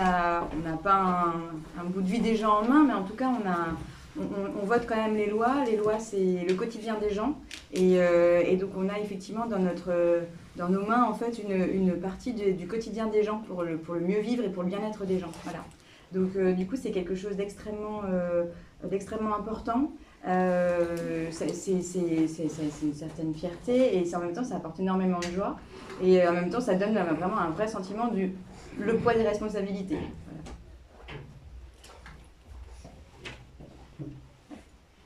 n'a pas un bout de vie des gens en main, mais en tout cas, on vote quand même les lois. Les lois, c'est le quotidien des gens. Et donc, on a effectivement dans nos mains, en fait, une partie du quotidien des gens pour le mieux vivre et pour le bien-être des gens. Voilà. Donc, du coup, c'est quelque chose d'extrêmement important. C'est une certaine fierté et en même temps, ça apporte énormément de joie. Et en même temps, ça donne vraiment un vrai sentiment le poids des responsabilités.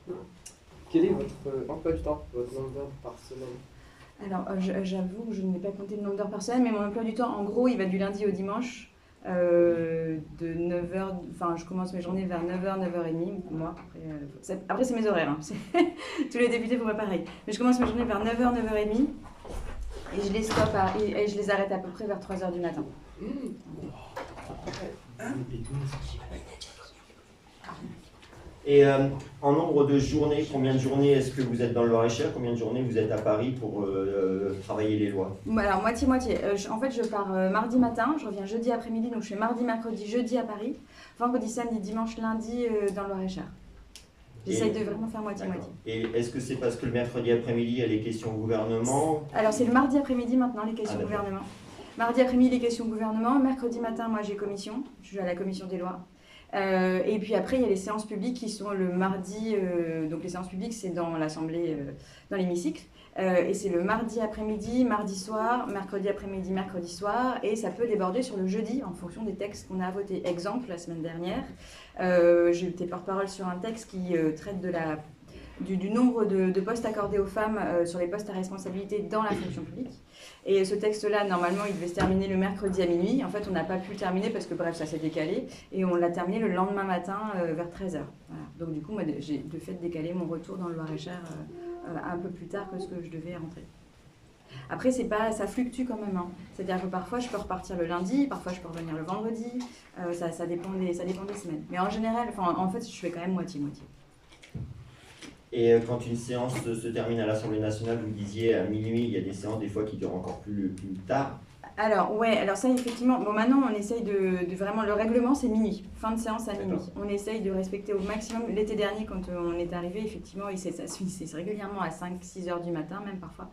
Voilà. Quel est votre emploi du temps, votre nombre d'heures par semaine? Alors, j'avoue que je n'ai pas compté le nombre d'heures par semaine, mais mon emploi du temps, en gros, il va du lundi au dimanche, de 9h, enfin, je commence mes journées vers 9h, 9h30, moi, après c'est mes horaires, hein. Tous les députés font pas pareil. Mais je commence mes journées vers 9h, 9h30, et je les stoppe et je les arrête à peu près vers 3h du matin. Et en nombre de journées, combien de journées est-ce que vous êtes dans le Loir-et-Cher? Combien de journées vous êtes à Paris pour travailler les lois? Alors, moitié-moitié. En fait, je pars mardi matin, je reviens jeudi après-midi, donc je fais mardi, mercredi, jeudi à Paris. Vendredi, samedi, dimanche, lundi dans le Loir-et-Cher. J'essaye de vraiment faire moitié-moitié. Et est-ce que c'est parce que le mercredi après-midi, il y a les questions au gouvernement? Alors, c'est le mardi après-midi maintenant, les questions au gouvernement. Mardi après-midi, les questions au gouvernement. Mercredi matin, moi, j'ai commission. Je suis à la commission des lois. Et puis après, il y a les séances publiques qui sont le mardi. Donc, les séances publiques, c'est dans l'Assemblée, dans l'hémicycle. Et c'est le mardi après-midi, mardi soir, mercredi après-midi, mercredi soir. Et ça peut déborder sur le jeudi en fonction des textes qu'on a votés. Exemple, la semaine dernière, j'ai été porte-parole sur un texte qui traite du nombre de postes accordés aux femmes sur les postes à responsabilité dans la fonction publique. Et ce texte-là, normalement, il devait se terminer le mercredi à minuit. En fait, on n'a pas pu le terminer parce que, bref, ça s'est décalé. Et on l'a terminé le lendemain matin vers 13h. Voilà. Donc, du coup, moi, j'ai de fait décalé mon retour dans le Loir-et-Cher un peu plus tard que ce que je devais rentrer. Après, ça fluctue quand même. Hein. C'est-à-dire que parfois, je peux repartir le lundi, parfois, je peux revenir le vendredi. Ça dépend des semaines. Mais en général, en fait, je fais quand même moitié-moitié. Et quand une séance se termine à l'Assemblée nationale, vous disiez à minuit, il y a des séances des fois qui durent encore plus tard. Alors ça effectivement, bon maintenant on essaye de vraiment, le règlement c'est minuit, fin de séance à minuit. On essaye de respecter au maximum. L'été dernier quand on est arrivé, effectivement, c'est régulièrement à 5-6 heures du matin même parfois.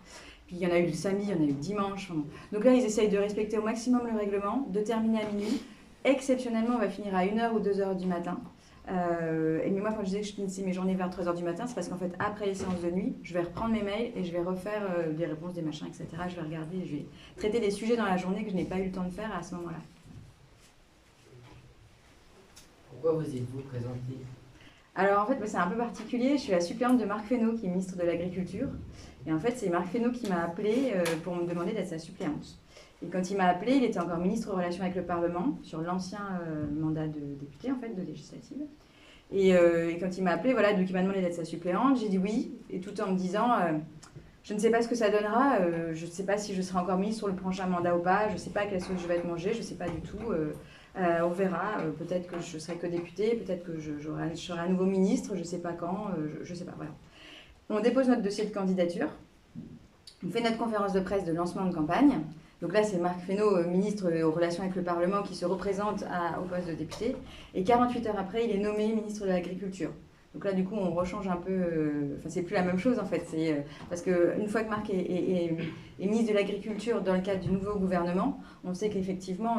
Puis il y en a eu le samedi, il y en a eu le dimanche. Donc là ils essayent de respecter au maximum le règlement, de terminer à minuit. Exceptionnellement on va finir à 1h ou 2h du matin. Et mais moi, quand je disais que je finissais mes journées vers 3h du matin, c'est parce qu'en fait, après les séances de nuit, je vais reprendre mes mails et je vais refaire des réponses, des machins, etc. Je vais regarder, je vais traiter des sujets dans la journée que je n'ai pas eu le temps de faire à ce moment-là. Pourquoi vous êtes-vous présenté? Alors en fait, c'est un peu particulier. Je suis la suppléante de Marc Fesneau, qui est ministre de l'Agriculture. Et en fait, c'est Marc Fesneau qui m'a appelée pour me demander d'être sa suppléante. Et quand il m'a appelée, il était encore ministre aux Relations avec le Parlement, sur l'ancien mandat de député, en fait, de législative. Et quand il m'a appelée, voilà, donc il m'a demandé d'être sa suppléante, j'ai dit oui, et tout en me disant, je ne sais pas ce que ça donnera, je ne sais pas si je serai encore ministre sur le prochain mandat ou pas, je ne sais pas quelle sauce je vais être mangée, je ne sais pas du tout, on verra, peut-être que je serai que députée, peut-être que je serai un nouveau ministre, je ne sais pas quand, je ne sais pas, voilà. On dépose notre dossier de candidature, on fait notre conférence de presse de lancement de campagne. Donc là, c'est Marc Fesneau, ministre aux Relations avec le Parlement, qui se représente au poste de député. Et 48 heures après, il est nommé ministre de l'Agriculture. Donc là, du coup, on rechange un peu... Enfin, c'est plus la même chose, en fait. Parce qu'une fois que Marc est ministre de l'Agriculture dans le cadre du nouveau gouvernement, on sait qu'effectivement,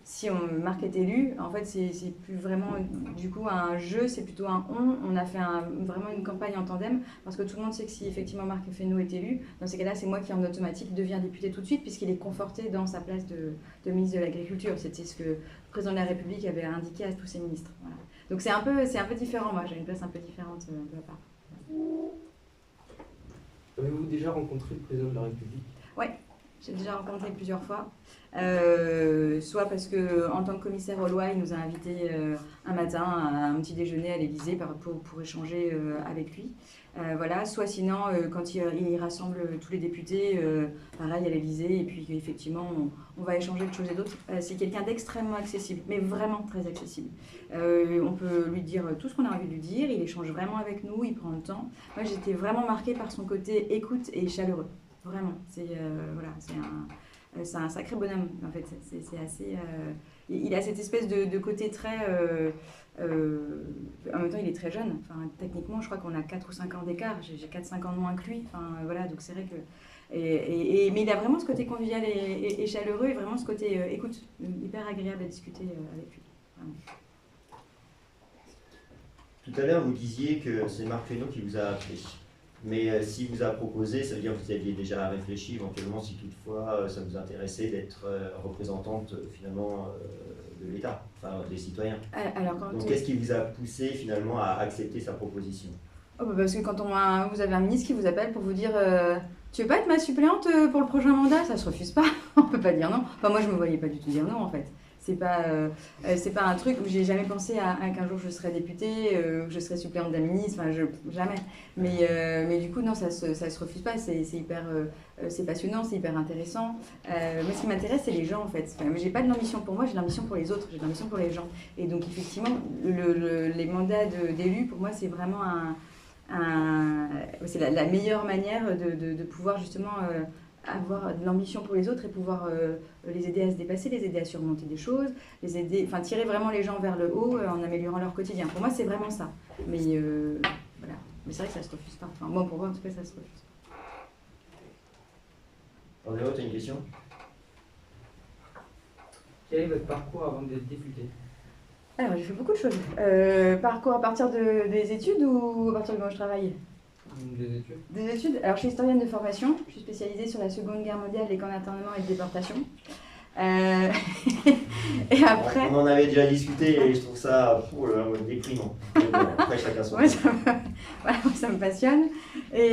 si Marc est élu, en fait, c'est plus vraiment, du coup, un jeu, c'est plutôt un on. On a fait vraiment une campagne en tandem, parce que tout le monde sait que si effectivement Marc Fesneau est élu, dans ces cas-là, c'est moi qui en automatique deviens député tout de suite, puisqu'il est conforté dans sa place de ministre de l'Agriculture. C'était ce que le président de la République avait indiqué à tous ses ministres. Voilà. Donc c'est un peu différent, moi, j'ai une place un peu différente de la part. Avez-vous déjà rencontré le président de la République? Oui, j'ai déjà rencontré plusieurs fois. Soit parce qu'en tant que commissaire aux lois, il nous a invités un matin à un petit déjeuner à l'Élysée pour échanger avec lui. Voilà. Soit sinon, quand il rassemble tous les députés, pareil à l'Élysée, et puis effectivement, on va échanger de choses et d'autres. C'est quelqu'un d'extrêmement accessible, mais vraiment très accessible. On peut lui dire tout ce qu'on a envie de lui dire, il échange vraiment avec nous, il prend le temps. Moi, j'étais vraiment marquée par son côté écoute et chaleureux. Vraiment. C'est un sacré bonhomme, en fait. C'est assez... il a cette espèce de côté très... en même temps, il est très jeune. Enfin, techniquement, je crois qu'on a 4 ou 5 ans d'écart. J'ai 4-5 ans de moins que lui. Enfin, voilà, donc c'est vrai que... mais il a vraiment ce côté convivial et chaleureux et vraiment ce côté écoute, hyper agréable à discuter avec lui. Vraiment. Tout à l'heure, vous disiez que c'est Marc Fesneau qui vous a appelé. Mais s'il vous a proposé, ça veut dire que vous aviez déjà réfléchi éventuellement si toutefois ça vous intéressait d'être représentante finalement de l'État, enfin des citoyens. Alors, donc qu'est-ce qui vous a poussé finalement à accepter sa proposition? Parce que quand vous avez un ministre qui vous appelle pour vous dire tu veux pas être ma suppléante pour le prochain mandat, ça se refuse pas. On peut pas dire non. Enfin, moi je me voyais pas du tout dire non en fait. C'est pas un truc où j'ai jamais pensé à qu'un jour je serais députée, que je serais suppléante d'un ministre, enfin jamais. Mais du coup non, ça se refuse pas, c'est hyper c'est passionnant, c'est hyper intéressant. Moi ce qui m'intéresse c'est les gens en fait. Enfin, j'ai pas de l'ambition pour moi, j'ai de l'ambition pour les autres, j'ai de l'ambition pour les gens. Et donc effectivement les mandats d'élu pour moi c'est vraiment c'est la meilleure manière de pouvoir justement avoir de l'ambition pour les autres et pouvoir les aider à se dépasser, les aider à surmonter des choses, les aider, enfin tirer vraiment les gens vers le haut en améliorant leur quotidien. Pour moi, c'est vraiment ça. Mais voilà. Mais c'est vrai que ça se refuse pas. Enfin, moi, pour moi, en tout cas, ça se refuse pas. Andréa, tu as une question? Quel est votre parcours avant d'être député? Alors, j'ai fait beaucoup de choses. Parcours à partir des études ou à partir du moment où je travaille? Des études. Des études. Alors, je suis historienne de formation. Je suis spécialisée sur la Seconde Guerre mondiale, les camps d'internement et de déportation. Et après... On en avait déjà discuté et je trouve ça déprimant. Après, chacun son. Ouais, ça me passionne. Et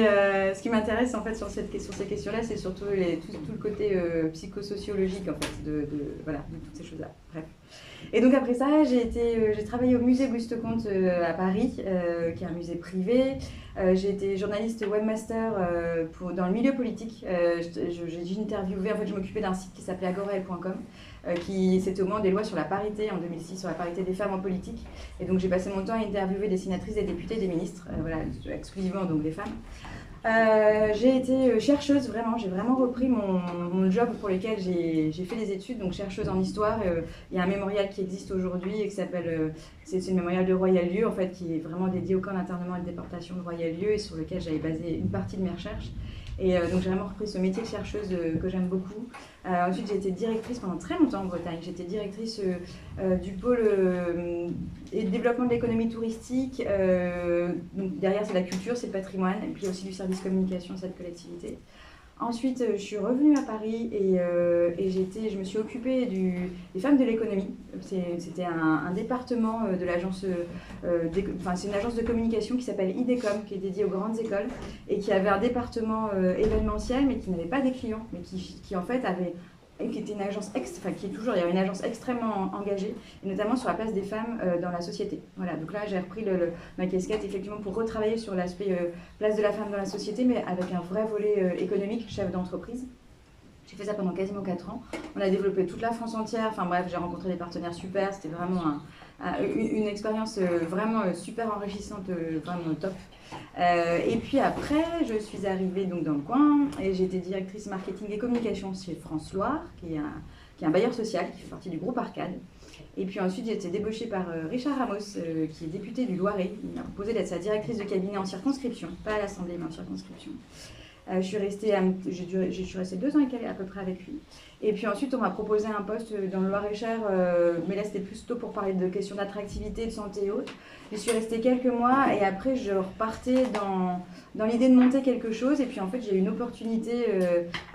ce qui m'intéresse en fait sur ces questions-là, c'est surtout tout le côté psychosociologique en fait, de toutes ces choses-là. Bref. Et donc après ça, j'ai travaillé au musée Auguste Comte à Paris, qui est un musée privé. J'ai été journaliste webmaster dans le milieu politique. J'ai interviewé, en fait, je m'occupais d'un site qui s'appelait agorael.com, c'était au moment des lois sur la parité en 2006, sur la parité des femmes en politique. Et donc j'ai passé mon temps à interviewer des sénatrices, des députés, des ministres, exclusivement donc des femmes. J'ai été chercheuse, vraiment, j'ai vraiment repris mon job pour lequel j'ai fait des études, donc chercheuse en histoire. Il y a un mémorial qui existe aujourd'hui et qui s'appelle, c'est le mémorial de Royal-Lieu, en fait, qui est vraiment dédié au camp d'internement et de déportation de Royal-Lieu et sur lequel j'avais basé une partie de mes recherches. Et donc j'ai vraiment repris ce métier de chercheuse que j'aime beaucoup. Ensuite j'ai été directrice pendant très longtemps en Bretagne. J'étais directrice du pôle et développement de l'économie touristique. Donc derrière c'est la culture, c'est le patrimoine, et puis aussi du service communication de cette collectivité. Ensuite, je suis revenue à Paris et je me suis occupée des femmes de l'économie. C'était un département de l'agence, c'est une agence de communication qui s'appelle IDECOM, qui est dédiée aux grandes écoles et qui avait un département événementiel, mais qui n'avait pas des clients, mais qui en fait avait... qui était une agence, qui est toujours, il y a une agence extrêmement engagée, et notamment sur la place des femmes dans la société. Voilà, donc là j'ai repris ma casquette effectivement pour retravailler sur l'aspect place de la femme dans la société, mais avec un vrai volet économique, chef d'entreprise. J'ai fait ça pendant quasiment 4 ans. On a développé toute la France entière, enfin bref, j'ai rencontré des partenaires super, c'était vraiment une expérience vraiment super enrichissante, vraiment top. Et puis après, je suis arrivée donc dans le coin et j'ai été directrice marketing et communication chez France Loire, qui est un bailleur social qui fait partie du groupe Arcade. Et puis ensuite, j'ai été débauchée par Richard Ramos, qui est député du Loiret. Il m'a proposé d'être sa directrice de cabinet en circonscription, pas à l'Assemblée, mais en circonscription. Je suis restée 2 ans et quelques à peu près avec lui. Et puis ensuite, on m'a proposé un poste dans le Loir-et-Cher, mais là c'était plutôt pour parler de questions d'attractivité, de santé et autres. Je suis restée quelques mois et après je repartais dans l'idée de monter quelque chose. Et puis en fait, j'ai eu une opportunité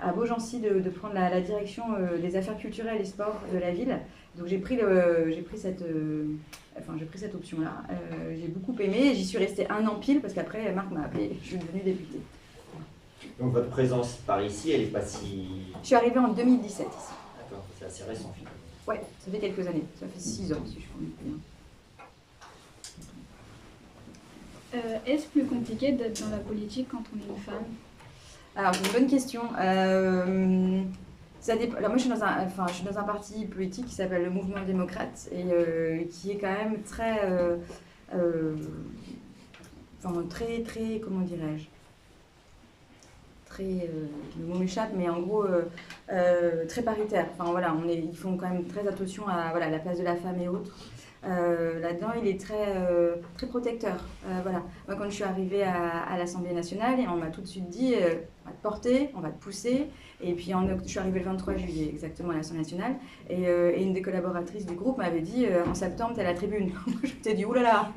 à Beaugency de prendre la direction des affaires culturelles et sports de la ville. Donc j'ai pris cette option-là. J'ai beaucoup aimé. J'y suis restée 1 an pile parce qu'après Marc m'a appelée et je suis devenue députée. Donc votre présence par ici, elle n'est pas si... Je suis arrivée en 2017 ici. D'accord, c'est assez récent finalement. Ouais, ça fait quelques années. Ça fait 6 ans si je compte bien. Est-ce plus compliqué d'être dans la politique quand on est une femme? Alors, c'est une bonne question. Ça dépend. Alors moi, je suis dans un parti politique qui s'appelle le Mouvement démocrate et qui est quand même très, comment dirais-je, le mot m'échappe, mais en gros, très paritaire. Enfin, voilà, ils font quand même très attention à voilà, la place de la femme et autres. Là-dedans, il est très protecteur. Voilà. Moi, quand je suis arrivée à l'Assemblée nationale, on m'a tout de suite dit on va te porter, on va te pousser. Et puis, je suis arrivée le 23 juillet exactement à l'Assemblée nationale. Et une des collaboratrices du groupe m'avait dit en septembre, t'es à la tribune. Je t'ai dit oulala,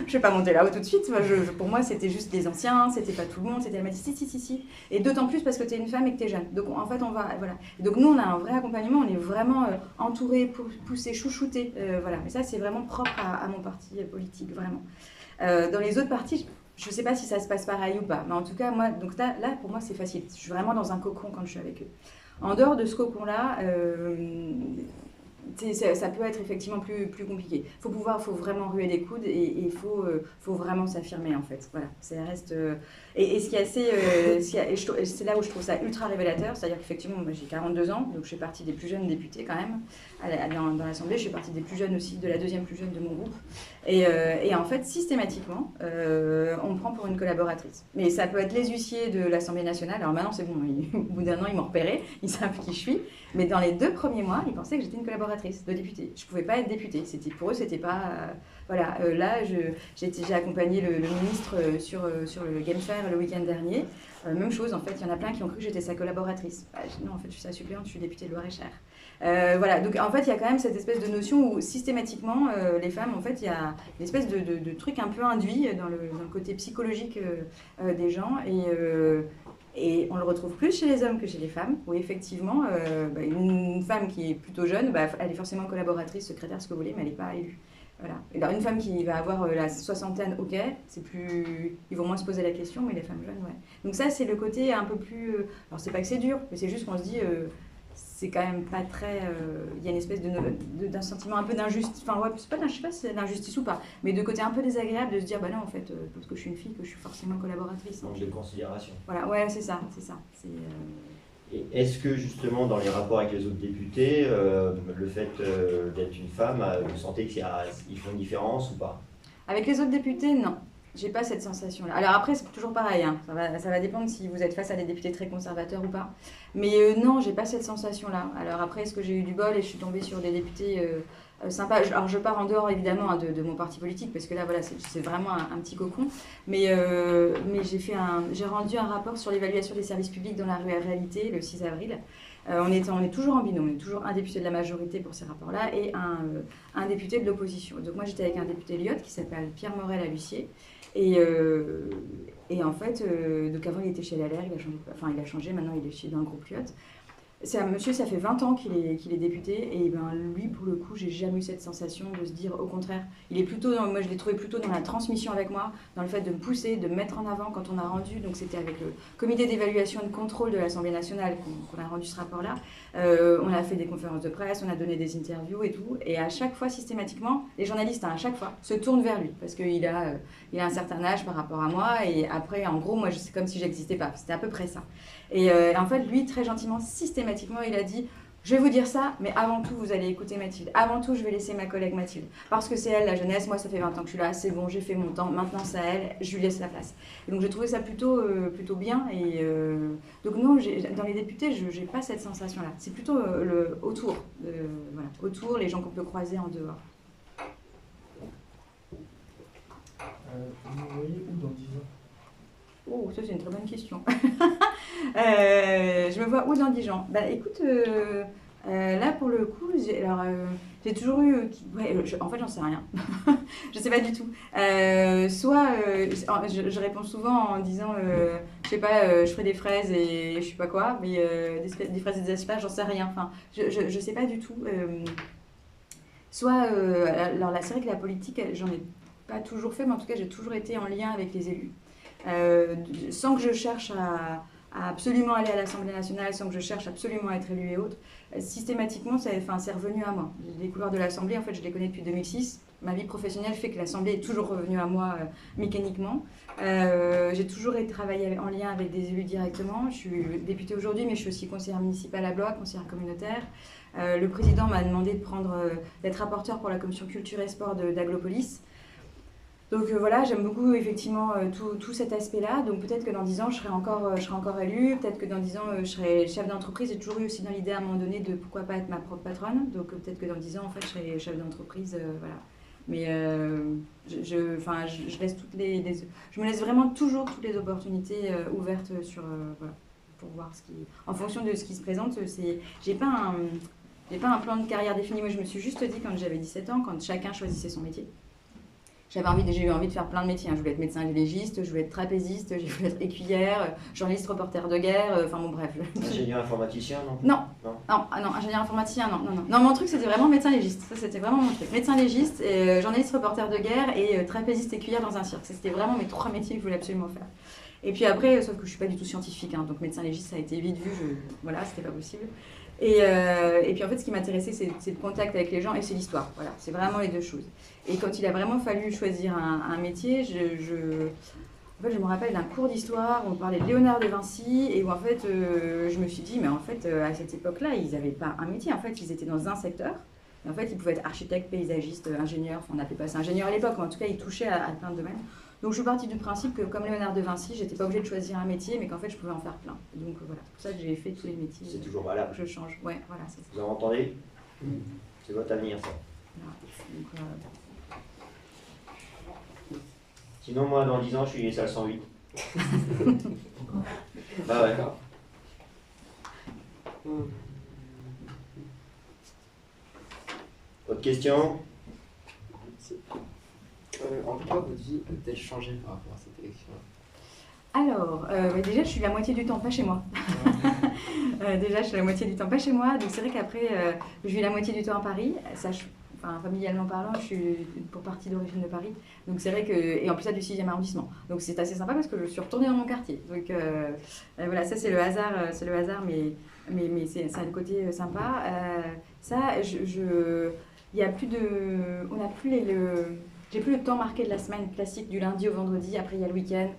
je vais pas monter là-haut tout de suite. Pour moi, c'était juste les anciens, c'était pas tout le monde. Elle m'a dit si. Et d'autant plus parce que t'es une femme et que t'es jeune. Donc, en fait, on va. Voilà. Et donc, nous, on a un vrai accompagnement, on est vraiment entourés, poussés, chouchoutés. Voilà. Mais ça, c'est vraiment propre à mon parti politique, vraiment. Dans les autres partis, je ne sais pas si ça se passe pareil ou pas, mais en tout cas, moi, donc là, pour moi, c'est facile. Je suis vraiment dans un cocon quand je suis avec eux. En dehors de ce cocon-là, ça peut être effectivement plus compliqué. Faut vraiment ruer les coudes et il faut vraiment s'affirmer, en fait. Voilà, ça reste... Et ce qui est assez... c'est là où je trouve ça ultra révélateur, c'est-à-dire qu'effectivement, moi, j'ai 42 ans, donc je fais partie des plus jeunes députés quand même, dans l'Assemblée. Je fais partie des plus jeunes aussi, de la deuxième plus jeune de mon groupe. Et en fait, systématiquement, on me prend pour une collaboratrice. Mais ça peut être les huissiers de l'Assemblée nationale. Alors maintenant, c'est bon, au bout d'un an, ils m'ont repéré, ils savent qui je suis. Mais dans les 2 premiers mois, ils pensaient que j'étais une collaboratrice de députée. Je ne pouvais pas être députée. Pour eux, c'était pas... voilà, là, j'ai accompagné le ministre sur le Game Fair le week-end dernier. Même chose, en fait, il y en a plein qui ont cru que j'étais sa collaboratrice. Non, en fait, je suis sa suppléante, je suis députée de Loir-et-Cher. Voilà, donc en fait, il y a quand même cette espèce de notion où systématiquement, les femmes, en fait, il y a une espèce de truc un peu induit dans le côté psychologique des gens. Et on le retrouve plus chez les hommes que chez les femmes, où effectivement, une femme qui est plutôt jeune, elle est forcément collaboratrice, secrétaire, ce que vous voulez, mais elle n'est pas élue. Voilà. Et alors une femme qui va avoir la soixantaine, ok, ils vont moins se poser la question, mais les femmes jeunes, ouais. Donc ça, c'est le côté un peu plus... alors c'est pas que c'est dur, mais c'est juste qu'on se dit... c'est quand même pas très... il y a une espèce d'un sentiment un peu d'injustice. Enfin, ouais, je sais pas si c'est d'injustice ou pas, mais de côté un peu désagréable de se dire, bah non, en fait, parce que je suis une fille, que je suis forcément collaboratrice. Manque de considération. Voilà, ouais, c'est ça. Et est-ce que justement, dans les rapports avec les autres députés, le fait d'être une femme, vous sentez qu'ils font une différence ou pas? Avec les autres députés, non. J'ai pas cette sensation-là. Alors après, c'est toujours pareil, hein. Ça va dépendre si vous êtes face à des députés très conservateurs ou pas. Mais non, j'ai pas cette sensation-là. Alors après, est-ce que j'ai eu du bol et je suis tombée sur des députés sympas? Alors je pars en dehors évidemment de mon parti politique parce que là, voilà, c'est vraiment un petit cocon. Mais j'ai rendu un rapport sur l'évaluation des services publics dans la réalité le 6 avril. On est toujours en binôme, on est toujours un député de la majorité pour ces rapports-là et un député de l'opposition. Donc moi, j'étais avec un député Lyotte qui s'appelle Pierre Morel à l'huissier. Et en fait, donc avant il était chez LR, il a changé, maintenant il est dans le groupe Lyotte. Monsieur, ça fait 20 ans qu'il est député, et ben lui, pour le coup, j'ai jamais eu cette sensation de se dire, au contraire, moi je l'ai trouvé plutôt dans la transmission avec moi, dans le fait de me pousser, de me mettre en avant quand on a rendu, donc c'était avec le comité d'évaluation et de contrôle de l'Assemblée nationale qu'on a rendu ce rapport-là. On a fait des conférences de presse, on a donné des interviews et tout, et à chaque fois, systématiquement, les journalistes, à chaque fois, se tournent vers lui, parce qu'il a un certain âge par rapport à moi, et après, en gros, moi, c'est comme si j'existais pas, c'était à peu près ça. Et en fait, lui, très gentiment, systématiquement, il a dit « Je vais vous dire ça, mais avant tout, vous allez écouter Mathilde. Avant tout, je vais laisser ma collègue Mathilde. Parce que c'est elle, la jeunesse. Moi, ça fait 20 ans que je suis là. C'est bon, j'ai fait mon temps. Maintenant, c'est à elle. Je lui laisse la place. » Et donc, j'ai trouvé ça plutôt bien. Et donc, non, dans les députés, je n'ai pas cette sensation-là. C'est plutôt autour. Voilà, autour, les gens qu'on peut croiser en dehors. Vous me voyez où dans 10 ans? Oh, ça c'est une très bonne question. Je me vois où dans 10 ans? Bah écoute, là pour le coup, j'ai toujours eu... en fait, j'en sais rien. Je sais pas du tout. Je réponds souvent en disant, je sais pas, je ferai des fraises et je sais pas quoi, mais des fraises et des asperges, j'en sais rien. Enfin, je sais pas du tout. Alors là, c'est vrai que la politique, j'en ai pas toujours fait, mais en tout cas, j'ai toujours été en lien avec les élus. Sans que je cherche à absolument aller à l'Assemblée nationale, sans que je cherche absolument à être élue et autres, systématiquement, c'est revenu à moi. Les couloirs de l'Assemblée, en fait, je les connais depuis 2006. Ma vie professionnelle fait que l'Assemblée est toujours revenue à moi mécaniquement. J'ai toujours travaillé en lien avec des élus directement. Je suis députée aujourd'hui, mais je suis aussi conseillère municipale à Blois, conseillère communautaire. Le président m'a demandé d'être rapporteur pour la commission culture et sport d'Aglopolis. Donc voilà, j'aime beaucoup effectivement tout cet aspect-là. Donc peut-être que dans 10 ans, je serai encore élue. Peut-être que dans 10 ans, je serai chef d'entreprise. J'ai toujours eu aussi dans l'idée à un moment donné de pourquoi pas être ma propre patronne. Donc peut-être que dans 10 ans, en fait, je serai chef d'entreprise. Voilà. Mais je laisse je me laisse vraiment toujours toutes les opportunités ouvertes voilà, pour voir en fonction de ce qui se présente. J'ai pas un plan de carrière défini. Moi, je me suis juste dit quand j'avais 17 ans, quand chacun choisissait son métier. J'ai eu envie de faire plein de métiers. Je voulais être médecin légiste, je voulais être trapéziste, je voulais être écuyère, journaliste, reporter de guerre, enfin bon bref. Ingénieur informaticien, non? Non, ingénieur informaticien, non. Non, mon truc c'était vraiment médecin légiste. Ça c'était vraiment mon truc. Médecin légiste, journaliste, reporter de guerre et trapéziste écuyère dans un cirque. C'était vraiment mes 3 métiers que je voulais absolument faire. Et puis après, sauf que je suis pas du tout scientifique, donc médecin légiste ça a été vite vu, voilà, c'était pas possible. Et puis en fait, ce qui m'intéressait, c'est le contact avec les gens et c'est l'histoire. Voilà, c'est vraiment les 2 choses. Et quand il a vraiment fallu choisir un métier, en fait, je me rappelle d'un cours d'histoire où on parlait de Léonard de Vinci et où en fait, je me suis dit, mais en fait, à cette époque-là, ils n'avaient pas un métier. En fait, ils étaient dans un secteur. Et en fait, ils pouvaient être architectes, paysagistes, ingénieurs. Enfin, on n'appelait pas ça ingénieur à l'époque, mais en tout cas, ils touchaient à plein de domaines. Donc, je suis partie du principe que, comme Léonard de Vinci, j'étais pas obligée de choisir un métier, mais qu'en fait, je pouvais en faire plein. Donc, voilà, c'est pour ça que j'ai fait tous les métiers. C'est toujours valable. Je change, ouais, voilà, c'est ça. Vous en entendez? C'est votre avenir, ça. Voilà. Donc, Sinon, moi, dans 10 ans, je suis salle 108. Bah ouais. Autre question? En quoi votre vie a-t-elle changé par rapport à cette élection? Alors, déjà, je suis la moitié du temps pas chez moi. Déjà, je suis la moitié du temps pas chez moi. Donc, c'est vrai qu'après, je vis la moitié du temps à Paris. Familialement parlant, je suis pour partie d'origine de Paris. Donc, c'est vrai que. Et en plus, ça, du 6e arrondissement. Donc, c'est assez sympa parce que je suis retournée dans mon quartier. Donc, voilà, ça, c'est le hasard. Mais c'est un côté sympa. Il y a plus de. On n'a plus j'ai plus le temps marqué de la semaine classique du lundi au vendredi. Après, il y a le week-end.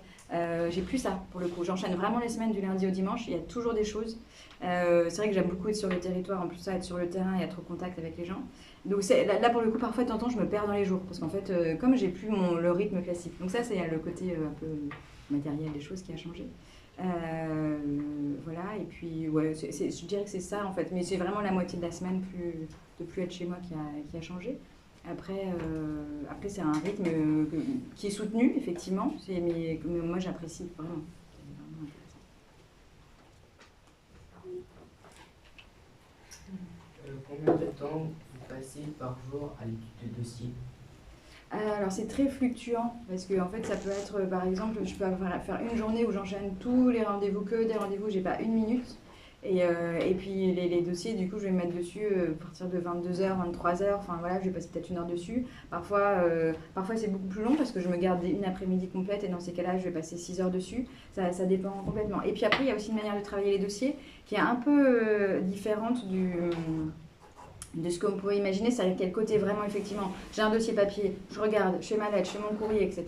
J'ai plus ça pour le coup. J'enchaîne vraiment les semaines du lundi au dimanche. Il y a toujours des choses. C'est vrai que j'aime beaucoup être sur le territoire. En plus, ça, être sur le terrain et être au contact avec les gens. Donc là, pour le coup, parfois, de temps en temps, je me perds dans les jours. Parce qu'en fait, comme j'ai plus le rythme classique. Donc ça, c'est le côté un peu matériel des choses qui a changé. Voilà. Et puis, ouais, je dirais que c'est ça, en fait. Mais c'est vraiment la moitié de la semaine de plus être chez moi qui a changé. Après, c'est un rythme qui est soutenu, effectivement, mais moi j'apprécie vraiment. C'est vraiment intéressant. Combien de temps vous passez par jour à l'étude de dossiers? Alors c'est très fluctuant, parce que en fait ça peut être, par exemple, je peux faire une journée où j'enchaîne tous les rendez-vous, que des rendez-vous où j'ai pas une minute. Et puis les dossiers, du coup, je vais me mettre dessus à partir de 22h, 23h. Enfin voilà, je vais passer peut-être 1 heure dessus. Parfois c'est beaucoup plus long parce que je me garde une après-midi complète et dans ces cas-là, je vais passer 6 heures dessus. Ça dépend complètement. Et puis après, il y a aussi une manière de travailler les dossiers qui est un peu différente de ce qu'on pourrait imaginer, c'est-à-dire quel côté vraiment, effectivement, j'ai un dossier papier, je regarde, je fais ma lettre, je fais mon courrier, etc.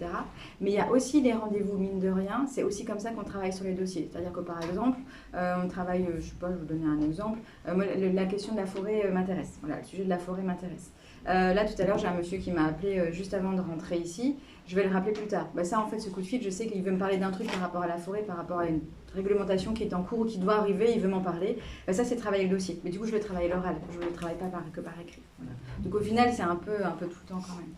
Mais il y a aussi des rendez-vous, mine de rien, c'est aussi comme ça qu'on travaille sur les dossiers. C'est-à-dire que par exemple, on travaille, je sais pas, je vais vous donner un exemple, la question de la forêt m'intéresse, voilà, le sujet de la forêt m'intéresse. Là, tout à l'heure, j'ai un monsieur qui m'a appelé juste avant de rentrer ici, je vais le rappeler plus tard. Ça, en fait, ce coup de fil, je sais qu'il veut me parler d'un truc par rapport à la forêt, par rapport à une réglementation qui est en cours ou qui doit arriver, il veut m'en parler. Ça, c'est travailler le dossier. Mais du coup, je vais travailler l'oral, je ne le travaille pas que par écrit. Voilà. Donc au final, c'est un peu tout le temps quand même.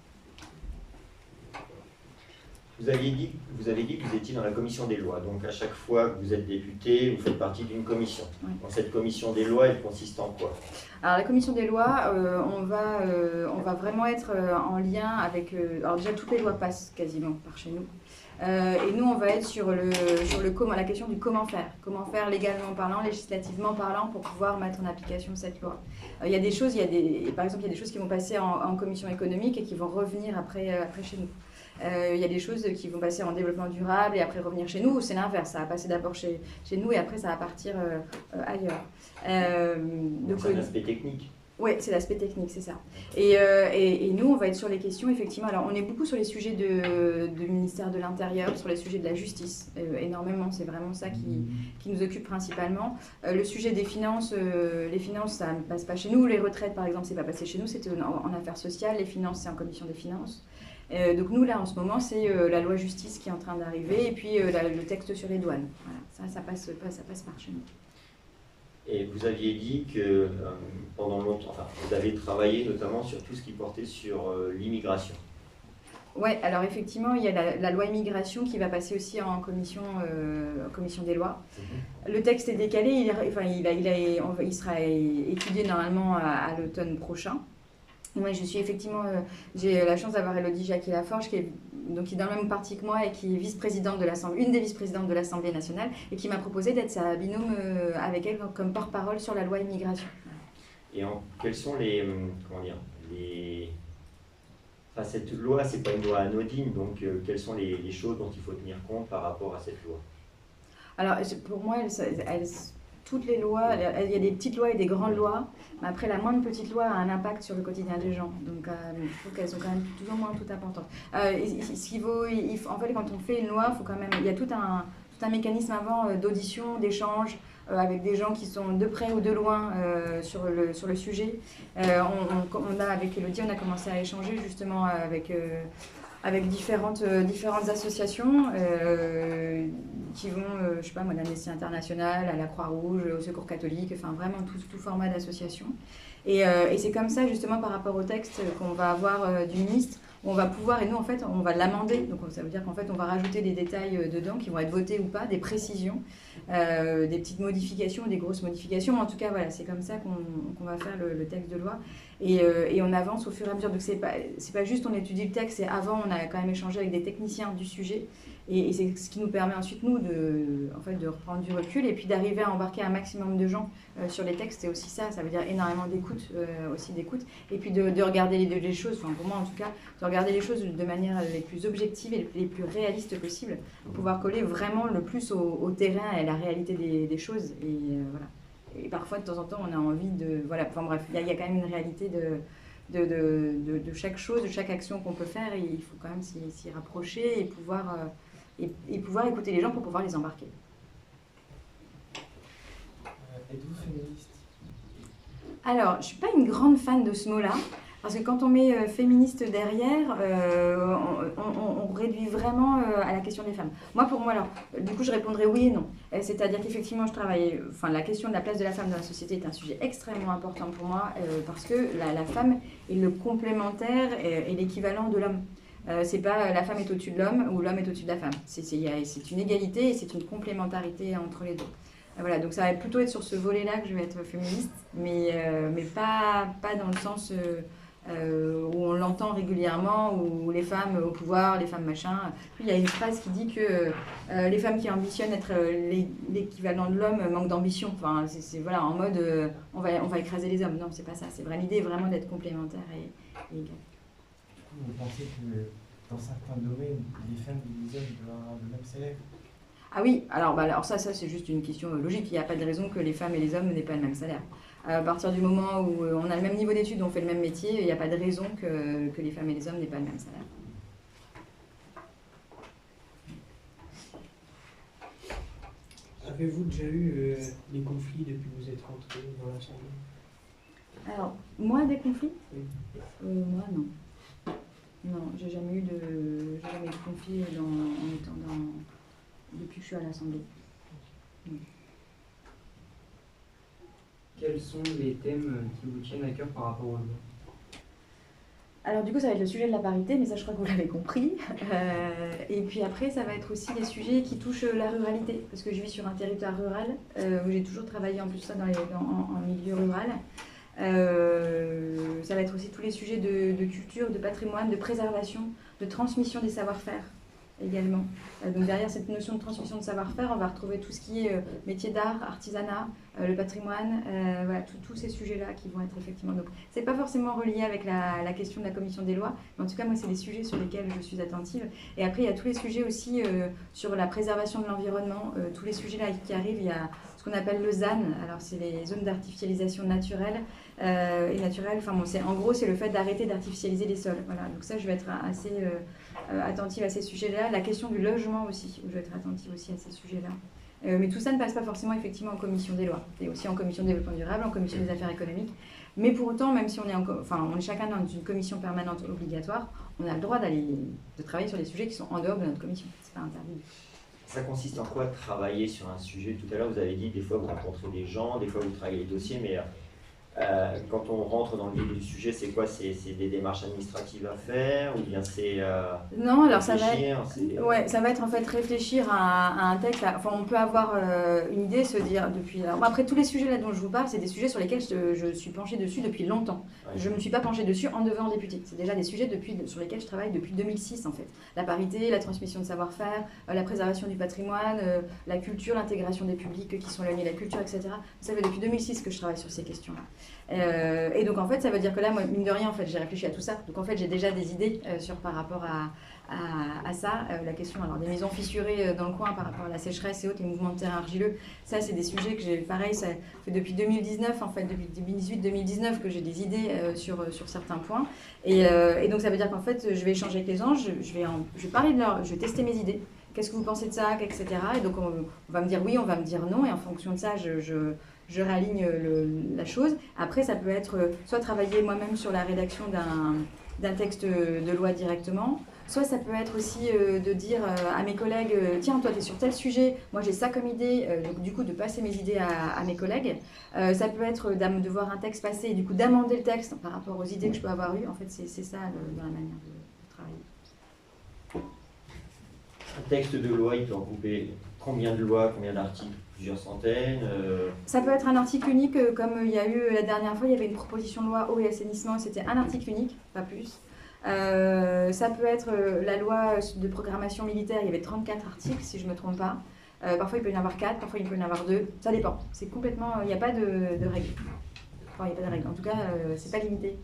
Vous avez dit que vous étiez dans la commission des lois. Donc à chaque fois que vous êtes député, vous faites partie d'une commission. Oui. Dans cette commission des lois, elle consiste en quoi? Alors la commission des lois, on va vraiment être en lien avec... alors déjà, toutes les lois passent quasiment par chez nous. Et nous, on va être sur la question du comment faire. Comment faire légalement parlant, législativement parlant, pour pouvoir mettre en application cette loi. Il y a des choses, par exemple, il y a des choses qui vont passer en commission économique et qui vont revenir après chez nous. Il y a des choses qui vont passer en développement durable et après revenir chez nous, ou c'est l'inverse, ça va passer d'abord chez nous et après ça va partir ailleurs. Donc c'est un aspect technique. Oui, c'est l'aspect technique, c'est ça. Et nous, on va être sur les questions, effectivement. Alors, on est beaucoup sur les sujets du ministère de l'Intérieur, sur les sujets de la justice, énormément. C'est vraiment ça qui nous occupe principalement. Le sujet des finances, les finances, ça ne passe pas chez nous. Les retraites, par exemple, c'est pas passé chez nous, c'était en affaires sociales. Les finances, c'est en commission des finances. Donc nous, là, en ce moment, c'est la loi justice qui est en train d'arriver, et puis le texte sur les douanes. Voilà, ça passe par chez nous. Et vous aviez dit que pendant longtemps, enfin, vous avez travaillé notamment sur tout ce qui portait sur l'immigration. Oui, alors effectivement, il y a la loi immigration qui va passer aussi en commission des lois. Le texte est décalé, il sera étudié normalement à l'automne prochain. Moi, j'ai la chance d'avoir Élodie Jacquier-Laforge, qui est dans le même parti que moi et qui est vice-présidente de l'Assemblée, une des vice-présidentes de l'Assemblée nationale, et qui m'a proposé d'être sa binôme avec elle comme porte-parole sur la loi immigration. Et quels sont Enfin, cette loi, c'est pas une loi anodine, donc quelles sont les choses dont il faut tenir compte par rapport à cette loi? Alors, pour moi, toutes les lois, il y a des petites lois et des grandes lois, mais après, la moindre petite loi a un impact sur le quotidien des gens. Donc, je trouve qu'elles sont quand même plus ou moins toutes importantes. En fait, quand on fait une loi, il y a tout un mécanisme avant d'audition, d'échange, avec des gens qui sont de près ou de loin sur le sujet. Avec Élodie, on a commencé à échanger justement avec différentes associations qui vont, je sais pas moi, d'Amnesty International, à la Croix-Rouge, au Secours catholique, enfin vraiment tout format d'association. Et c'est comme ça, justement, par rapport au texte qu'on va avoir du ministre, on va pouvoir, et nous en fait, on va l'amender. Donc ça veut dire qu'en fait, on va rajouter des détails dedans qui vont être votés ou pas, des précisions, des petites modifications, des grosses modifications. Mais en tout cas, voilà, c'est comme ça qu'on va faire le texte de loi. Et on avance au fur et à mesure. Donc c'est pas juste on étudie le texte, c'est avant, on a quand même échangé avec des techniciens du sujet. Et c'est ce qui nous permet ensuite, nous, de reprendre du recul et puis d'arriver à embarquer un maximum de gens sur les textes. C'est aussi ça veut dire énormément d'écoute, et puis de regarder les choses, enfin pour moi en tout cas, de regarder les choses de manière les plus objectives et les plus réalistes possibles, pour pouvoir coller vraiment le plus au terrain et à la réalité des choses. Et voilà. Et parfois, de temps en temps, on a envie de... Voilà, enfin bref, il y a quand même une réalité de chaque chose, de chaque action qu'on peut faire, et il faut quand même s'y rapprocher et pouvoir écouter les gens pour pouvoir les embarquer. Êtes-vous féministe? Alors, je ne suis pas une grande fan de ce mot-là, parce que quand on met féministe derrière, on réduit vraiment à la question des femmes. Pour moi, alors, du coup, je répondrais oui et non. C'est-à-dire qu'effectivement, la question de la place de la femme dans la société est un sujet extrêmement important pour moi, parce que la femme est le complémentaire et l'équivalent de l'homme. C'est pas la femme est au-dessus de l'homme ou l'homme est au-dessus de la femme. C'est une égalité et c'est une complémentarité entre les deux. Voilà, donc ça va plutôt être sur ce volet-là que je vais être féministe, mais pas dans le sens où on l'entend régulièrement, où les femmes au pouvoir, les femmes machin. Puis il y a une phrase qui dit que les femmes qui ambitionnent d'être l'équivalent de l'homme manquent d'ambition. Enfin, c'est voilà, en mode on va écraser les hommes. Non, c'est pas ça. L'idée est vraiment d'être complémentaire et égale. Vous pensez que dans certains domaines, les femmes et les hommes doivent avoir le même salaire? Ah oui, alors ça c'est juste une question logique. Il n'y a pas de raison que les femmes et les hommes n'aient pas le même salaire. À partir du moment où on a le même niveau d'études, on fait le même métier, il n'y a pas de raison que les femmes et les hommes n'aient pas le même salaire. Avez-vous déjà eu des conflits depuis que vous êtes rentré dans l'Assemblée? Alors, moi, des conflits? Oui. Moi, non. Non, j'ai jamais eu de conflit depuis que je suis à l'Assemblée. Oui. Quels sont les thèmes qui vous tiennent à cœur par rapport aux lois? Alors du coup, ça va être le sujet de la parité, mais ça, je crois que vous l'avez compris. Et puis après, ça va être aussi des sujets qui touchent la ruralité, parce que je vis sur un territoire rural, où j'ai toujours travaillé en plus ça en milieu rural. Ça va être aussi tous les sujets de culture, de patrimoine, de préservation, de transmission des savoir-faire également. Donc derrière cette notion de transmission de savoir-faire, on va retrouver tout ce qui est métier d'art, artisanat, le patrimoine, voilà, tous ces sujets-là qui vont être effectivement... Donc c'est pas forcément relié avec la question de la commission des lois, mais en tout cas moi c'est des sujets sur lesquels je suis attentive. Et après il y a tous les sujets aussi sur la préservation de l'environnement, tous les sujets-là qui arrivent, il y a ce qu'on appelle le ZAN, alors c'est les zones d'artificialisation naturelle et naturelle, enfin bon, en gros c'est le fait d'arrêter d'artificialiser les sols. Voilà, donc ça je vais être assez attentive à ces sujets-là. La question du logement aussi, où je vais être attentive aussi à ces sujets-là. Mais tout ça ne passe pas forcément effectivement en commission des lois, et aussi en commission de développement durable, en commission des affaires économiques. Mais pour autant, même si on est chacun dans une commission permanente obligatoire, on a le droit de travailler sur des sujets qui sont en dehors de notre commission. C'est pas interdit. Ça consiste en quoi travailler sur un sujet? Tout à l'heure, vous avez dit des fois vous rencontrez des gens, des fois vous travaillez les dossiers, mais quand on rentre dans le vif du sujet, c'est quoi? C'est des démarches administratives à faire ou bien c'est non, alors ça va être en fait réfléchir à un texte. Enfin, on peut avoir une idée, se dire depuis. Alors, après, tous les sujets là dont je vous parle, c'est des sujets sur lesquels je suis penchée dessus depuis longtemps. Ouais. Je ne me suis pas penchée dessus en devenant députée. C'est déjà des sujets sur lesquels je travaille depuis 2006 en fait. La parité, la transmission de savoir-faire, la préservation du patrimoine, la culture, l'intégration des publics qui sont éloignés de la culture, etc. Ça fait depuis 2006 que je travaille sur ces questions-là. Et donc en fait ça veut dire que là, moi, mine de rien, en fait, j'ai réfléchi à tout ça. Donc en fait j'ai déjà des idées par rapport à ça. La question des maisons fissurées dans le coin par rapport à la sécheresse et autres, les mouvements de terrain argileux, ça c'est des sujets que j'ai, pareil, ça fait depuis 2019, en fait depuis 2018-2019 que j'ai des idées sur certains points. Et donc ça veut dire qu'en fait je vais échanger avec les gens, je vais parler je vais tester mes idées. Qu'est-ce que vous pensez de ça, etc. Et donc on va me dire oui, on va me dire non, et en fonction de ça je réaligne la chose. Après, ça peut être soit travailler moi-même sur la rédaction d'un texte de loi directement, soit ça peut être aussi de dire à mes collègues tiens, toi, tu es sur tel sujet, moi j'ai ça comme idée, donc du coup de passer mes idées à mes collègues. Ça peut être de voir un texte passer et du coup d'amender le texte par rapport aux idées que je peux avoir eues. En fait, c'est ça dans la manière de travailler. Un texte de loi, il peut regrouper combien de lois, combien d'articles? Plusieurs centaines Ça peut être un article unique, comme il y a eu la dernière fois, il y avait une proposition de loi eau et assainissement, c'était un article unique, pas plus. Ça peut être la loi de programmation militaire, il y avait 34 articles, si je ne me trompe pas. Parfois il peut y en avoir 4, parfois il peut y en avoir 2, ça dépend. C'est complètement, il n'y a pas de règle. Enfin, il n'y a pas de règle, en tout cas, c'est pas limité.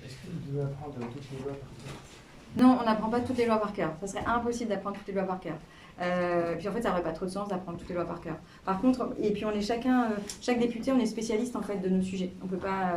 Est-ce que vous devez apprendre toutes les lois par cœur? Non, on n'apprend pas toutes les lois par cœur. Ça serait impossible d'apprendre toutes les lois par cœur. Puis en fait, ça n'aurait pas trop de sens d'apprendre toutes les lois par cœur. Par contre, et puis on est chaque député, on est spécialiste en fait de nos sujets. On peut pas,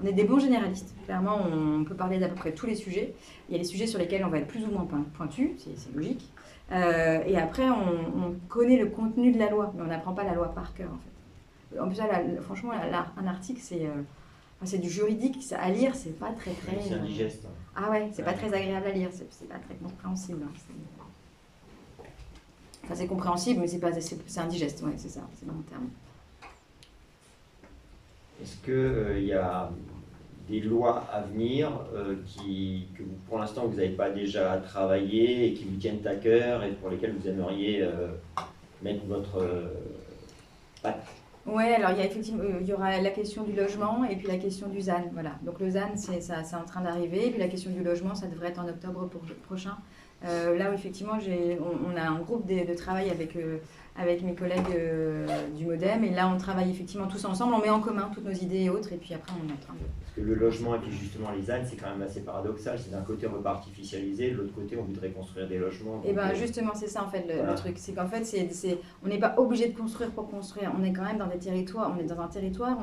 on est des bons généralistes. Clairement, on peut parler d'à peu près tous les sujets. Il y a les sujets sur lesquels on va être plus ou moins pointu, c'est logique. Et après, on connaît le contenu de la loi, mais on n'apprend pas la loi par cœur en fait. En plus, franchement, un article, c'est du juridique, à lire, c'est pas très. C'est indigeste. Ah ouais, c'est pas très agréable à lire, c'est pas très compréhensible. Enfin, c'est compréhensible, mais c'est indigeste, ouais, c'est ça, c'est le bon terme. Est-ce qu'il y a des lois à venir que vous, pour l'instant vous n'avez pas déjà travaillé et qui vous tiennent à cœur et pour lesquelles vous aimeriez mettre votre patte? Ouais, alors il y aura la question du logement et puis la question du ZAN, voilà. Donc le ZAN, c'est en train d'arriver, et puis la question du logement, ça devrait être en octobre prochain. Là où effectivement, on a un groupe de travail avec mes collègues du MoDem, et là on travaille effectivement tous ensemble, on met en commun toutes nos idées et autres, et puis après on est en train de... Parce que le logement et puis justement les ZAN, c'est quand même assez paradoxal. C'est d'un côté on veut pas artificialiser, de l'autre côté on voudrait construire des logements. Et bien justement, c'est ça en fait le truc, c'est qu'en fait on n'est pas obligé de construire pour construire, on est quand même dans des territoires, on est dans un territoire,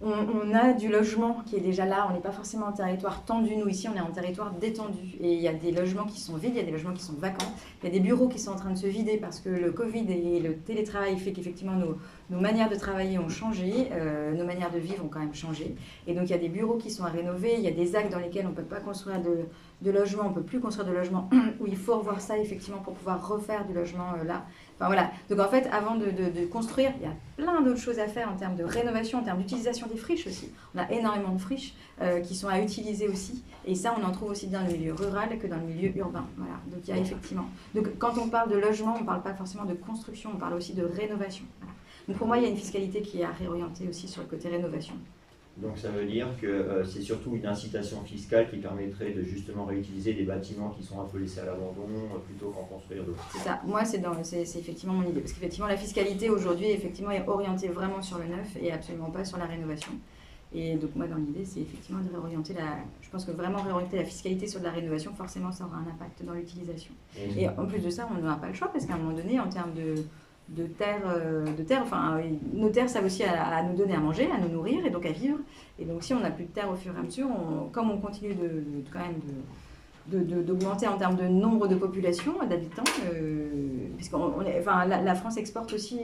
on a du logement qui est déjà là, on n'est pas forcément en territoire tendu, nous ici on est en territoire détendu, et il y a des logements qui sont vides, il y a des logements qui sont vacants, il y a des bureaux qui sont en train de se vider parce que le Covid et le télétravail fait qu'effectivement nos manières de travailler ont changé, nos manières de vivre ont quand même changé, et donc il y a des bureaux qui sont à rénover, il y a des actes dans lesquels on ne peut pas construire de logement, on ne peut plus construire de logement, où il faut revoir ça effectivement pour pouvoir refaire du logement là. Enfin voilà, donc en fait avant de construire, il y a plein d'autres choses à faire en termes de rénovation, en termes d'utilisation des friches aussi. On a énormément de friches qui sont à utiliser aussi, et ça on en trouve aussi bien dans le milieu rural que dans le milieu urbain. Voilà, donc il y a effectivement. Donc quand on parle de logement, on ne parle pas forcément de construction, on parle aussi de rénovation. Voilà. Donc pour moi il y a une fiscalité qui est à réorienter aussi sur le côté rénovation. Donc ça veut dire que c'est surtout une incitation fiscale qui permettrait de justement réutiliser des bâtiments qui sont un peu laissés à l'abandon plutôt qu'en construire d'autres. C'est ça, moi c'est effectivement mon idée, parce qu'effectivement la fiscalité aujourd'hui effectivement est orientée vraiment sur le neuf et absolument pas sur la rénovation. Et donc moi dans l'idée c'est effectivement de réorienter je pense que vraiment réorienter la fiscalité sur de la rénovation, forcément ça aura un impact dans l'utilisation. Et en plus de ça on n'aura pas le choix, parce qu'à un moment donné en termes de terre, enfin, nos terres servent aussi à nous donner à manger, à nous nourrir et donc à vivre. Et donc si on n'a plus de terre au fur et à mesure, comme on continue quand même d'augmenter en termes de nombre de population, d'habitants, puisqu'on enfin, la France exporte aussi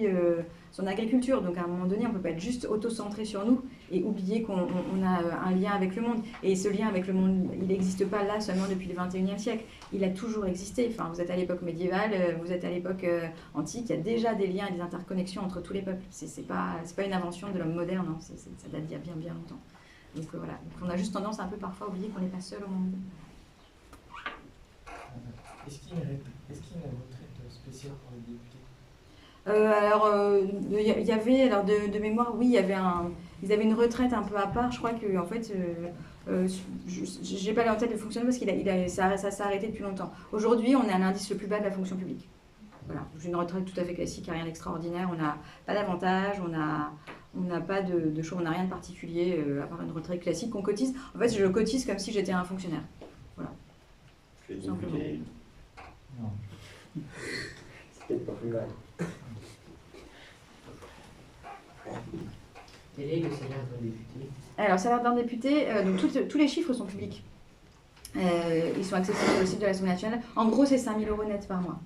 son agriculture, donc à un moment donné, on ne peut pas être juste auto-centré sur nous et oublier qu'on a un lien avec le monde. Et ce lien avec le monde, il n'existe pas là seulement depuis le 21e siècle, il a toujours existé. Enfin, vous êtes à l'époque médiévale, vous êtes à l'époque antique, il y a déjà des liens et des interconnexions entre tous les peuples. C'est pas une invention de l'homme moderne, hein. Ça date d'il y a bien longtemps. Donc voilà, donc, on a juste tendance un peu parfois à oublier qu'on n'est pas seul au monde. Est-ce qu'il y a une retraite spéciale pour les députés? Alors, il y avait, alors de mémoire, oui, ils avaient une retraite un peu à part. Je crois que, en fait, j'ai pas en tête le fonctionnement parce ça s'est arrêté depuis longtemps. Aujourd'hui, on est à l'indice le plus bas de la fonction publique. Voilà, j'ai une retraite tout à fait classique, rien d'extraordinaire. On n'a pas d'avantages, on n'a pas de choses, on n'a rien de particulier à part une retraite classique qu'on cotise. En fait, je cotise comme si j'étais un fonctionnaire. Voilà. Tu es député? Non. C'est peut-être pas plus mal. Quel est le salaire d'un député? Alors, salaire d'un député, donc tous les chiffres sont publics. Ils sont accessibles sur le site de l'Assemblée nationale. En gros, c'est 5 000 € net par mois.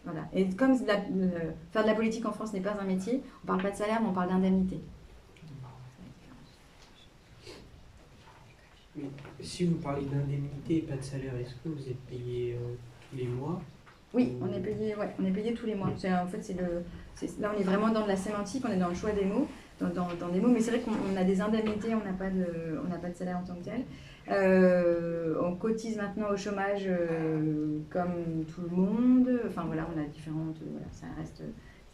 Voilà. Et comme faire de la politique en France n'est pas un métier, on ne parle pas de salaire, mais on parle d'indemnité. Mais si vous parlez d'indemnité et pas de salaire, est-ce que vous êtes payé tous les mois? Oui, on est payé tous les mois. En fait, là, on est vraiment dans de la sémantique, on est dans le choix des mots, dans des mots, mais c'est vrai qu'on a des indemnités, on n'a pas de salaire en tant que tel. On cotise maintenant au chômage comme tout le monde. Enfin voilà, on a différentes. Voilà, ça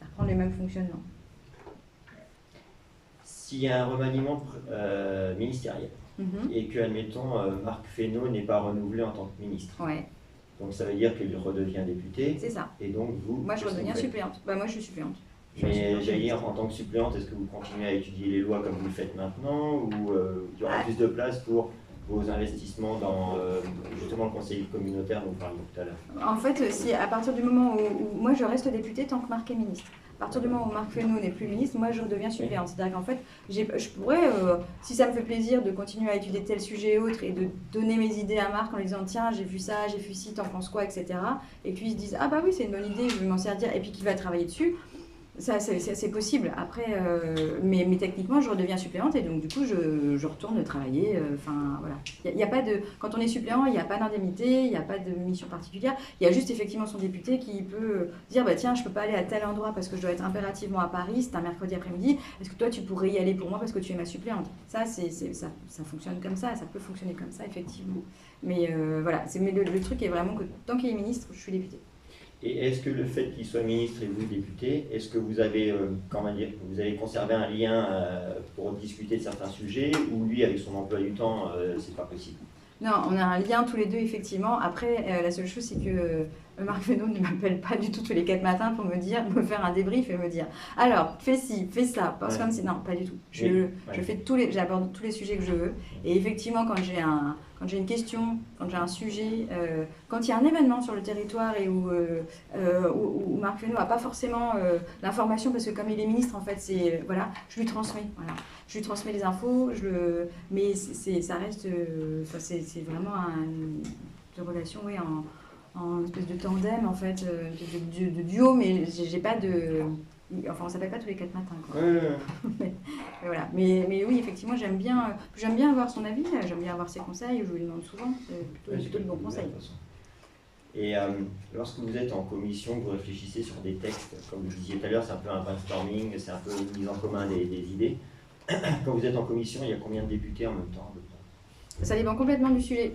reprend les mêmes fonctionnements. S'il y a un remaniement ministériel et que, admettons, Marc Fesneau n'est pas renouvelé en tant que ministre, Ouais, donc ça veut dire qu'il redevient député. c'est ça. Et donc vous. Moi, je qu'est-ce que redeviens vous faites? suppléante. Moi, je suis suppléante. Mais j'allais dire, en tant que suppléante, est-ce que vous continuez à étudier les lois comme vous le faites maintenant, ou il y aura plus de place pour vos investissements dans justement le conseil communautaire dont vous parliez tout à l'heure? En fait, si à partir du moment où moi je reste députée tant que Marc est ministre. À partir du moment où Marc Fesneau n'est plus ministre, moi je redeviens suppléante. C'est-à-dire qu'en fait, je pourrais, si ça me fait plaisir de continuer à étudier tel sujet et autre et de donner mes idées à Marc en lui disant tiens, j'ai vu ça, j'ai vu ci, t'en penses quoi, etc. Et que lui se dise ah bah oui, c'est une bonne idée, je vais m'en servir, et puis qu'il va travailler dessus. Ça, c'est possible. Après, mais techniquement, je redeviens suppléante et donc du coup, je retourne travailler. Enfin, voilà. Y a pas de, quand on est suppléant, il n'y a pas d'indemnité, il n'y a pas de mission particulière. Il y a juste effectivement son député qui peut dire bah tiens, je peux pas aller à tel endroit parce que je dois être impérativement à Paris. C'est un mercredi après-midi. Est-ce que toi, tu pourrais y aller pour moi parce que tu es ma suppléante? Ça, ça fonctionne comme ça. Ça peut fonctionner comme ça, effectivement. Mais voilà. Mais le truc est vraiment que tant qu'il est ministre, je suis députée. Et est-ce que le fait qu'il soit ministre et vous député, est-ce que vous avez, comment dire, vous avez conservé un lien pour discuter de certains sujets, ou lui, avec son emploi du temps, c'est pas possible? Non, on a un lien tous les deux, effectivement. Après, la seule chose, c'est que Marc Fesneau ne m'appelle pas du tout tous les 4 matins pour me faire un débrief et me dire alors, fais ci, fais ça, parce que comme si. Non, pas du tout. J'aborde tous les sujets que je veux. Et effectivement, quand j'ai une question, quand j'ai un sujet, quand il y a un événement sur le territoire et où Marc Fesneau n'a pas forcément l'information, parce que comme il est ministre, en fait, voilà, je lui transmets. Voilà. Je lui transmets les infos, mais ça reste, c'est vraiment une relation, oui, en espèce de tandem, en fait, de duo, mais j'ai pas de... Enfin, on s'appelle pas tous les 4 matins, quoi. mais voilà. Mais oui, effectivement, j'aime bien avoir son avis, j'aime bien avoir ses conseils, je lui demande souvent, c'est plutôt de bons conseils. Et lorsque vous êtes en commission, vous réfléchissez sur des textes, comme vous disiez tout à l'heure, c'est un peu un brainstorming, c'est un peu une mise en commun des idées. Quand vous êtes en commission, il y a combien de députés en même temps? Ça dépend complètement du sujet.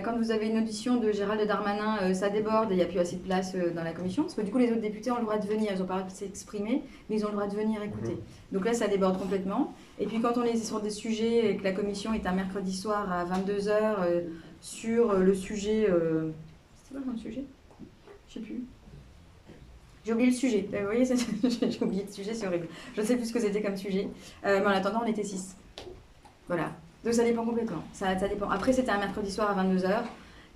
Quand vous avez une audition de Gérald Darmanin, ça déborde et il n'y a plus assez de place dans la commission. Parce que du coup, les autres députés ont le droit de venir. Ils n'ont pas le droit de s'exprimer, mais ils ont le droit de venir écouter. Donc là, ça déborde complètement. Et puis quand on est sur des sujets et que la commission est un mercredi soir à 22h sur le sujet... C'était quoi comme sujet? Je ne sais plus. J'ai oublié le sujet. Vous voyez, j'ai oublié le sujet, c'est horrible. Je ne sais plus ce que c'était comme sujet. Mais en attendant, on était 6. Voilà. Donc ça dépend complètement. Ça dépend. Après, c'était un mercredi soir à 22h.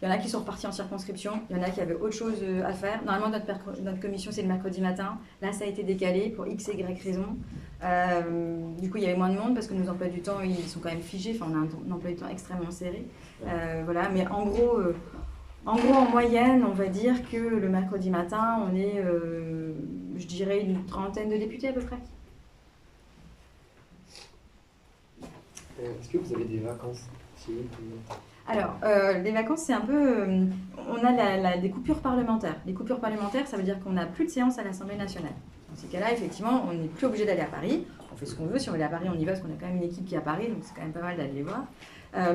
Il y en a qui sont repartis en circonscription. Il y en a qui avaient autre chose à faire. Normalement, notre commission, c'est le mercredi matin. Là, ça a été décalé pour X et Y raison. Du coup, il y avait moins de monde parce que nos emplois du temps, ils sont quand même figés. Enfin, on a un emploi du temps extrêmement serré. Voilà. Mais en gros... En gros, en moyenne, on va dire que le mercredi matin, on est, je dirais, une trentaine de députés à peu près. Est-ce que vous avez des vacances chez vous? Alors, les vacances, c'est un peu... on a des coupures parlementaires. Les coupures parlementaires, ça veut dire qu'on n'a plus de séance à l'Assemblée nationale. Dans ces cas-là, effectivement, on n'est plus obligé d'aller à Paris. On fait ce qu'on veut. Si on veut aller à Paris, on y va, parce qu'on a quand même une équipe qui est à Paris, donc c'est quand même pas mal d'aller les voir.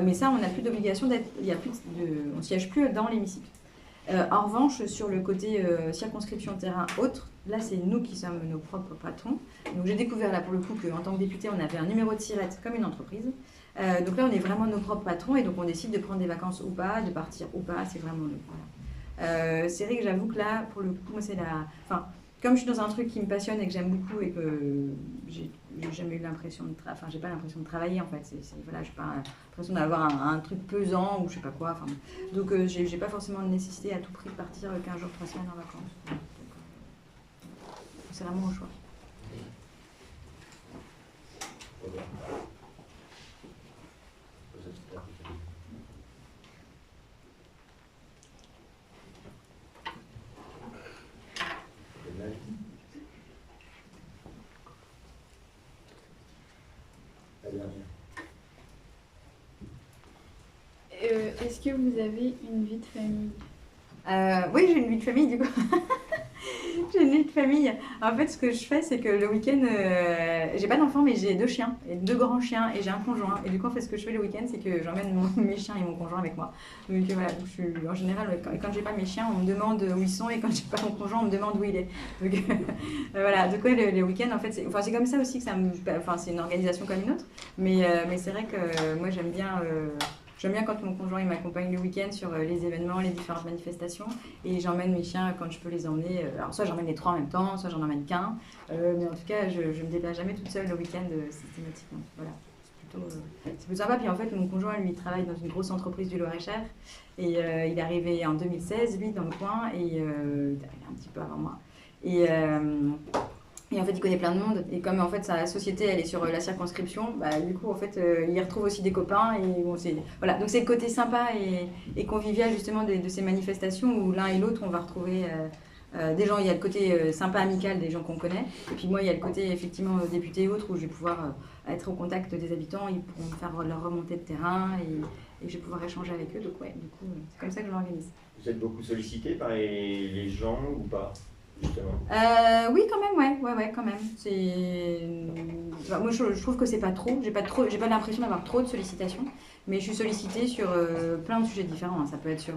Mais ça, on n'a plus d'obligation d'être... on ne siège plus dans l'hémicycle. En revanche, sur le côté circonscription terrain autre, là, c'est nous qui sommes nos propres patrons. Donc, j'ai découvert là, pour le coup, qu'en tant que député, on avait un numéro de SIRET comme une entreprise. Donc là, on est vraiment nos propres patrons et donc on décide de prendre des vacances ou pas, de partir ou pas, c'est vraiment nous. Voilà. C'est vrai que j'avoue que là, pour le coup, moi, c'est la... Enfin, comme je suis dans un truc qui me passionne et que j'aime beaucoup et que j'ai jamais eu l'impression de... Enfin, j'ai pas l'impression de travailler, en fait. Voilà, j'ai pas l'impression d'avoir un truc pesant ou je sais pas quoi. Enfin, donc, j'ai pas forcément de nécessité à tout prix de partir 15 jours, 3 semaines en vacances. Donc, c'est vraiment au choix. Est-ce que vous avez une vie de famille? Oui, j'ai une vie de famille du coup. J'ai une vie de famille. En fait, ce que je fais, c'est que le week-end, j'ai pas d'enfants, mais j'ai 2 chiens, et 2 grands chiens, et j'ai un conjoint. Et du coup, en fait, ce que je fais le week-end, c'est que j'emmène mes chiens et mon conjoint avec moi. Donc voilà, donc en général, quand j'ai pas mes chiens, on me demande où ils sont, et quand j'ai pas mon conjoint, on me demande où il est. Donc voilà, donc ouais, le week-end, en fait, c'est comme ça aussi que c'est une organisation comme une autre. Mais c'est vrai que moi, j'aime bien quand mon conjoint il m'accompagne le week-end sur les événements, les différentes manifestations. Et j'emmène mes chiens quand je peux les emmener. Alors soit j'emmène les 3 en même temps, soit j'en emmène qu'un. Mais en tout cas, je me déplace jamais toute seule le week-end systématiquement. Voilà, c'est plutôt sympa. Puis en fait, mon conjoint, lui, il travaille dans une grosse entreprise du Loir-et-Cher. Et il est arrivé en 2016, lui, dans le coin. Et il est arrivé un petit peu avant moi. Et en fait, il connaît plein de monde. Et comme en fait sa société, elle est sur la circonscription, bah, du coup, en fait, il retrouve aussi des copains. Et bon, voilà. Donc c'est le côté sympa et convivial justement de ces manifestations où l'un et l'autre, on va retrouver des gens. Il y a le côté sympa, amical des gens qu'on connaît. Et puis moi, il y a le côté effectivement député et autres où je vais pouvoir être au contact des habitants. Ils pourront me faire leur remontée de terrain et je vais pouvoir échanger avec eux. Donc ouais, du coup, c'est comme ça que je l'organise. Vous êtes beaucoup sollicité par les gens ou pas? Oui, quand même, ouais, quand même. Moi, je trouve que c'est pas trop. J'ai pas l'impression d'avoir trop de sollicitations, mais je suis sollicitée sur plein de sujets différents. Ça peut être sur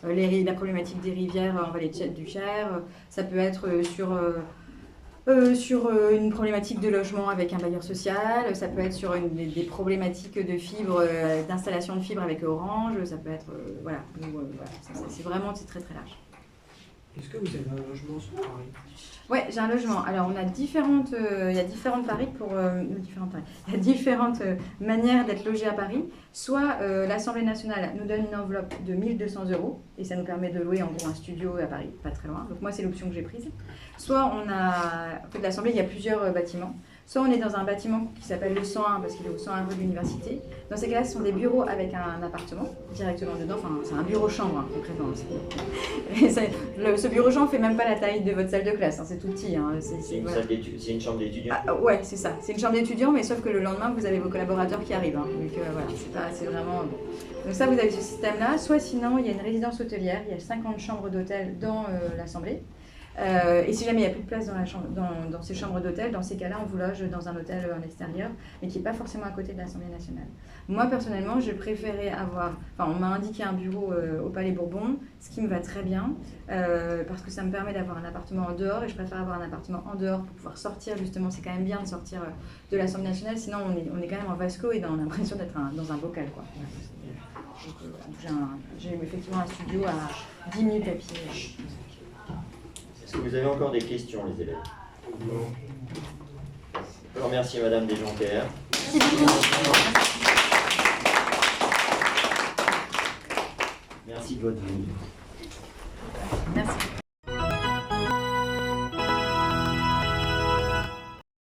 la problématique des rivières en vallée du Cher. Ça peut être sur une problématique de logement avec un bailleur social. Ça peut être sur des problématiques de fibre, d'installation de fibre avec Orange. Ça peut être voilà. C'est très très large. Est-ce que vous avez un logement sur Paris? Ouais, j'ai un logement. Alors, on a il y a différentes manières d'être logé à Paris. Soit l'Assemblée nationale nous donne une enveloppe de 1 200 € et ça nous permet de louer en gros un studio à Paris, pas très loin. Donc moi, c'est l'option que j'ai prise. Soit en fait, l'Assemblée, il y a plusieurs bâtiments. Soit on est dans un bâtiment qui s'appelle le 101 parce qu'il est au 101 rue de l'Université. Dans ces cas-là, ce sont des bureaux avec un appartement directement dedans. Enfin, c'est un bureau-chambre, concrètement. Ce bureau-chambre ne fait même pas la taille de votre salle de classe. C'est tout petit. C'est une chambre d'étudiant. Ouais, c'est ça. C'est une chambre d'étudiant, mais sauf que le lendemain, vous avez vos collaborateurs qui arrivent. Donc voilà, c'est vraiment... Donc ça, vous avez ce système-là. Soit sinon, il y a une résidence hôtelière. Il y a 50 chambres d'hôtel dans l'Assemblée. Et si jamais il n'y a plus de place dans ces chambres d'hôtel, dans ces cas-là, on vous loge dans un hôtel en extérieur, mais qui n'est pas forcément à côté de l'Assemblée nationale. Moi, personnellement, je préférais on m'a indiqué un bureau au Palais Bourbon, ce qui me va très bien, parce que ça me permet d'avoir un appartement en dehors, et je préfère avoir un appartement en dehors pour pouvoir sortir, justement. C'est quand même bien de sortir de l'Assemblée nationale, sinon on est quand même en vasco et on a l'impression d'être dans un bocal, quoi. Donc, j'ai effectivement un studio à 10 minutes à pied. Est-ce que vous avez encore des questions, les élèves? Non. Je remercie Madame Desjonquers. Merci de votre venue. Merci.